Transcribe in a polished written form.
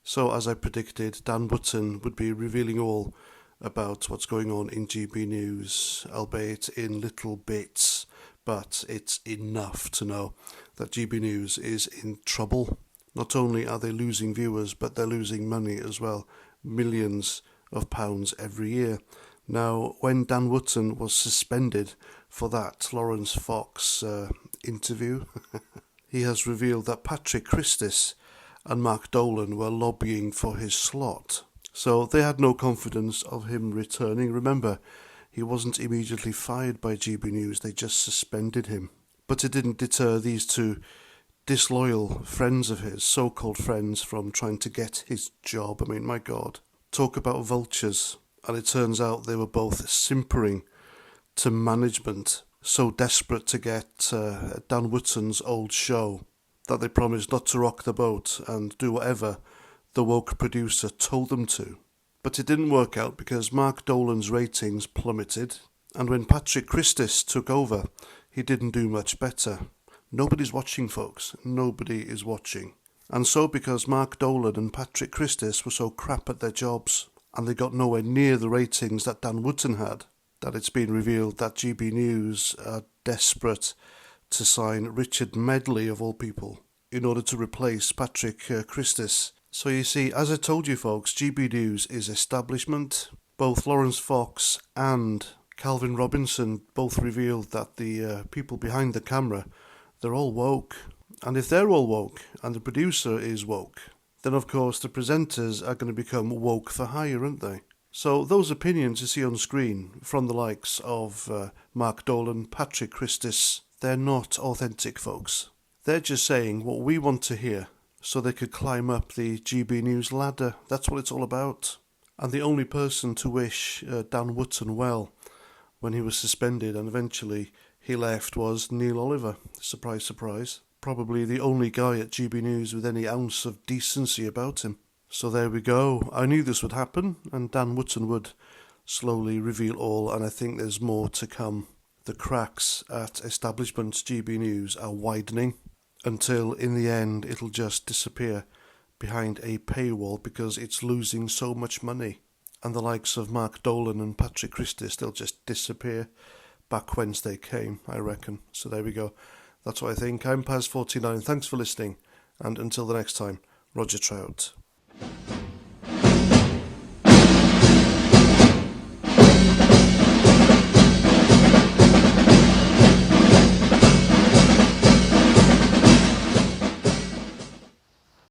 So as I predicted, Dan Wootton would be revealing all about what's going on in GB News, albeit in little bits, but it's enough to know that GB News is in trouble. Not only are they losing viewers, but they're losing money as well, millions of pounds every year. Now, when Dan Wootton was suspended for that Laurence Fox interview, he has revealed that Patrick Christys and Mark Dolan were lobbying for his slot. So they had no confidence of him returning. Remember, he wasn't immediately fired by GB News, they just suspended him. But it didn't deter these two disloyal friends of his, so-called friends, from trying to get his job. I mean, my God. Talk about vultures. And it turns out they were both simpering to management, so desperate to get Dan Wootton's old show that they promised not to rock the boat and do whatever the woke producer told them to. But it didn't work out because Mark Dolan's ratings plummeted, and when Patrick Christys took over, he didn't do much better. Nobody's watching, folks. Nobody is watching. And so because Mark Dolan and Patrick Christys were so crap at their jobs, and they got nowhere near the ratings that Dan Wootton had, that it's been revealed that GB News are desperate to sign Richard Medley, of all people, in order to replace Patrick Christys. So you see, as I told you folks, GB News is establishment. Both Laurence Fox and Calvin Robinson both revealed that the people behind the camera, they're all woke. And if they're all woke, and the producer is woke, then of course the presenters are going to become woke for hire, aren't they? So those opinions you see on screen from the likes of Mark Dolan, Patrick Christys, they're not authentic, folks. They're just saying what we want to hear so they could climb up the GB News ladder. That's what it's all about. And the only person to wish Dan Wootton well when he was suspended and eventually he left was Neil Oliver. Surprise, surprise. Probably the only guy at GB News with any ounce of decency about him. So there we go. I knew this would happen, and Dan Wootton would slowly reveal all, and I think there's more to come. The cracks at establishment GB News are widening until in the end it'll just disappear behind a paywall because it's losing so much money. And the likes of Mark Dolan and Patrick Christys, they'll just disappear back whence they came, I reckon. So there we go. That's what I think. I'm Paz49. Thanks for listening. And until the next time, Roger Trout.